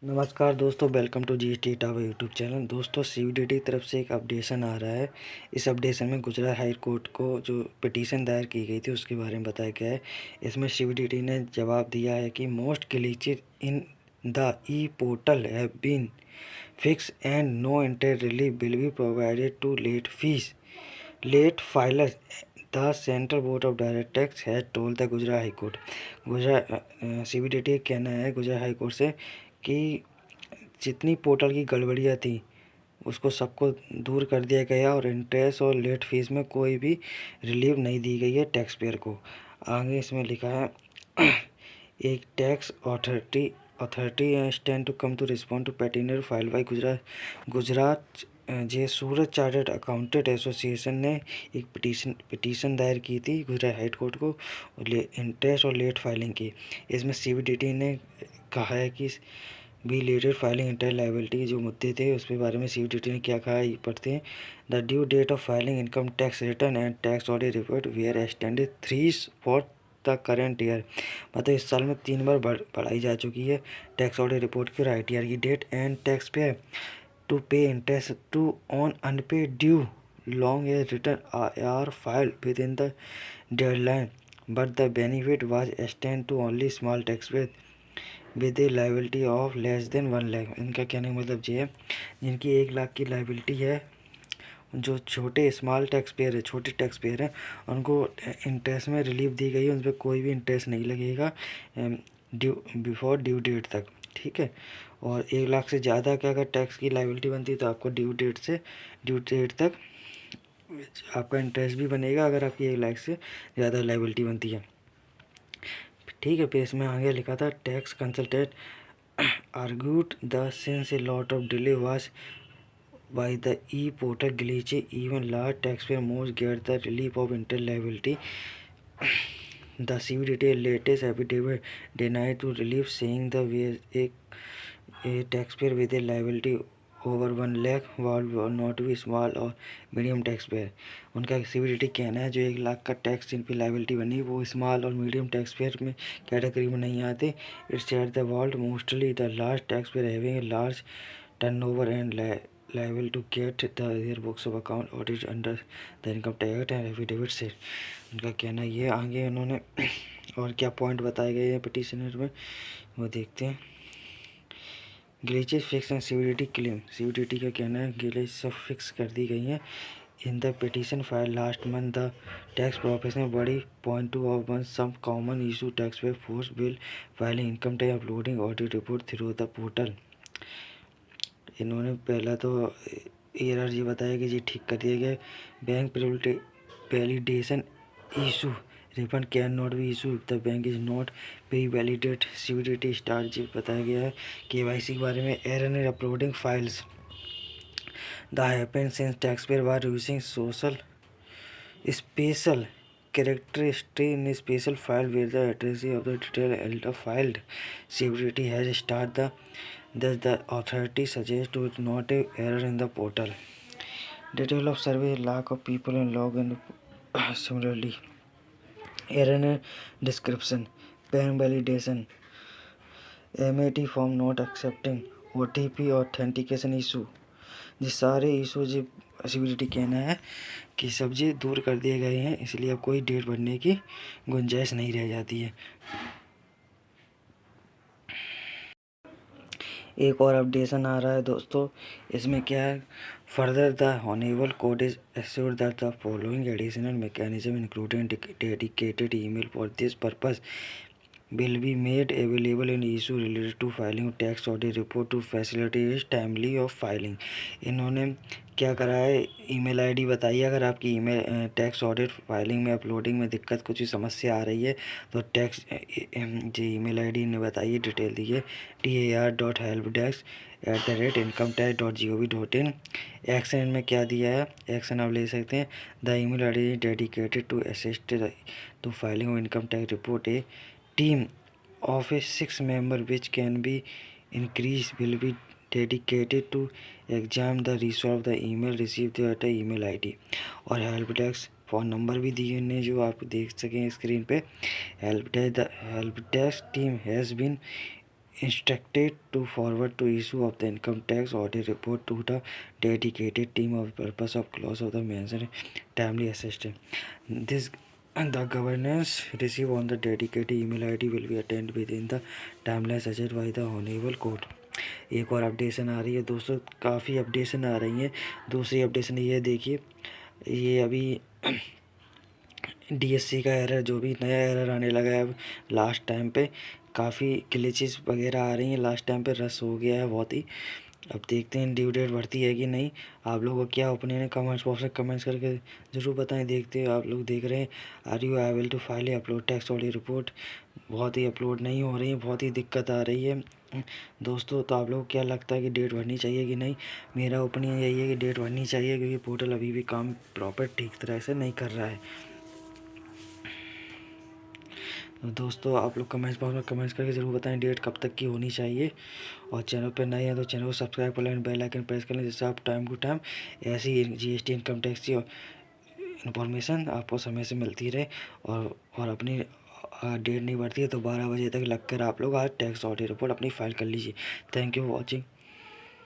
नमस्कार दोस्तों, welcome to GST tower YouTube channel. दोस्तों, सीवीडीटी की तरफ से एक अपडेशन आ रहा है। इस अपडेशन में गुजरात हाई कोर्ट को जो पिटीशन दायर की गई थी उसके बारे में बताया गया है। इसमें सीवीडीटी ने जवाब दिया है कि most glitches in the e portal have been fix and no inter relief will be provided to late filers the central board of direct tax has told the Gujarat high court. Gujarat CBDT का कहना है Gujarat high court से कि जितनी portal की गड़बड़ियाँ थी उसको सबको दूर कर दिया गया और इंटरेस्ट और लेट फीस में कोई भी रिलीफ नहीं दी गई है टैक्स पेयर को। आगे इसमें लिखा है एक tax authority stand to come to respond to petitioner file by Gujarat जे सूरत चार्टर्ड अकाउंटेंट एसोसिएशन ने एक पिटीशन दायर की थी गुजरात हाई कोर्ट को इंटरेस्ट और लेट फाइलिंग की। इसमें सीवीडीटी ने कहा है कि भी रिलेटेड फाइलिंग इंटर लायबिलिटी के जो मुद्दे थे उसके बारे में सीवीडीटी ने क्या कहा, ये पढ़ते हैं। The due date of filing income tax return and tax audit report were extended 3 for the current year. मतलब इस साल में 3 बार बढ़ाई जा चुकी है टैक्स ऑडिट रिपोर्ट की और ITR की date and tax payer to pay interest to on unpaid due long as return are filed within the deadline but the benefit was extend to only small tax payer with a liability of less than 1 lakh. इनका कहने का मतलब ये है जिनकी 1 लाख की liability है, जो छोटे स्मॉल टैक्स पेयर है, छोटे टैक्स पेयर हैं, उनको इंटरेस्ट में रिलीफ दी गई है। उन पर कोई भी इंटरेस्ट नहीं लगेगा बिफोर ड्यू डेट तक, ठीक है। और 1 लाख से ज़्यादा का अगर टैक्स की लाइबिलिटी बनती है तो आपको ड्यू डेट तक आपका इंटरेस्ट भी बनेगा अगर आपकी 1 लाख से ज़्यादा लाइबिलिटी बनती है, ठीक है। फिर इसमें आगे लिखा था tax consultant argued the since a lot of delay was by the e-portal glitch, even large taxpayer most get the relief of inter liability. The CVDT latest affidavit denied to relief, saying the way a taxpayer with a liability over 1 lakh will not be small और medium tax payer. उनका सीवीडीटी कहना है जो 1 लाख का tax जिन पर liability बनी वो small और मीडियम टैक्स पेयर में कैटेगरी में नहीं आते। It's at the world mostly the large tax payer having a large turnover and liable to get their books of account audit under the income tax and affidavit से। उनका कहना ये आगे उन्होंने और क्या पॉइंट बताए गए हैं पिटिशनर में वो देखते हैं। Glitches fix and CBDT claim. CBDT का कहना है ग्लिच सब फिक्स कर दी गई हैं। In the petition file last month the tax professional body point to of one some common issue tax pay force bill filing income tax uploading audit report through the portal. इन्होंने पहला तो error ये बताया कि जी ठीक कर दिया गया। Bank validation issue refund can not be issue the bank is not pre validate. CBDT स्टार जी बताया गया है। KYC के बारे में error in uploading files the happen since tax payer were using social special characteristic in a special file where the address of the detail elder filed. CVDT has started thus the authority suggests to it not a error in the portal. Detail of survey lack of people and log in similarly. Error in description, PAN validation, MAT form not accepting, OTP authentication issue। ये सारे issue जी सीवीडीटी कहना है कि सब्जी दूर कर दिए गए हैं, इसलिए अब कोई डेट बढ़ने की गुंजाइश नहीं रह जाती है। एक और अपडेशन आ रहा है दोस्तों, इसमें क्या है, further the honourable code is assured that the following additional mechanism including dedicated email for this purpose will be made available in issue related to filing tax audit report to facilitate timely of filing। इन्होंने क्या करा है, email ID बताइए अगर आपकी email tax audit filing में uploading में दिक्कत कुछ समस्या आ रही है तो टैक्स जी ईमेल आईडी ने बताइए, डिटेल दीजिए tar.helpdesk@incometax.gov.in। एक्शन में क्या दिया है, एक्शन आप ले सकते हैं। The email ID is dedicated to assist to filing of income tax report. A team of a 6 member which can be increased will be dedicated to examine the resolve the email received at a email ID। और help desk phone number भी दिए हैं जो आप देख सकें screen पे। Help desk team has been instructed to forward to issue of the income tax audit report to the dedicated team of purpose of clause of the mentioned timely assistance. This and the governance received on the dedicated email ID will be attended within the timeline suggested by the honorable court. एक और updation आ रही है दोस्तों, काफ़ी updation आ रही हैं। दूसरी updation ये देखिए, ये अभी डीएससी का एरर, जो भी नया एरर आने लगा है अब लास्ट टाइम पे, काफ़ी ग्लिचेस वगैरह आ रही हैं। लास्ट टाइम पे रस हो गया है बहुत ही। अब देखते हैं ड्यू डेट बढ़ती है कि नहीं। आप लोगों को क्या ओपिनियन है कमेंट्स बॉक्स में कमेंट्स करके ज़रूर बताएं। देखते हैं, आप लोग देख रहे हैं are you able to file upload tax audit report, बहुत ही अपलोड नहीं हो रही है, बहुत ही दिक्कत आ रही है दोस्तों। तो आप लोग को क्या लगता है कि डेट बढ़नी चाहिए कि नहीं? मेरा ओपिनियन यही है कि डेट बढ़नी चाहिए, क्योंकि पोर्टल अभी भी काम प्रॉपर ठीक तरह से नहीं कर रहा है। तो दोस्तों आप लोग कमेंट्स बॉक्स में कमेंट्स करके ज़रूर बताएं डेट कब तक की होनी चाहिए। और चैनल पर नए हैं तो चैनल को सब्सक्राइब कर लें, बेल आइकन प्रेस कर लें, जिससे आप टाइम टू टाइम ऐसी जीएसटी इनकम टैक्स की इन्फॉर्मेशन आपको समय से मिलती रहे। और अपनी डेट नहीं बढ़ती है तो 12 बजे तक लगकर आप लोग आज टैक्स ऑडिट रिपोर्ट अपनी फाइल कर लीजिए। Thank you for watching.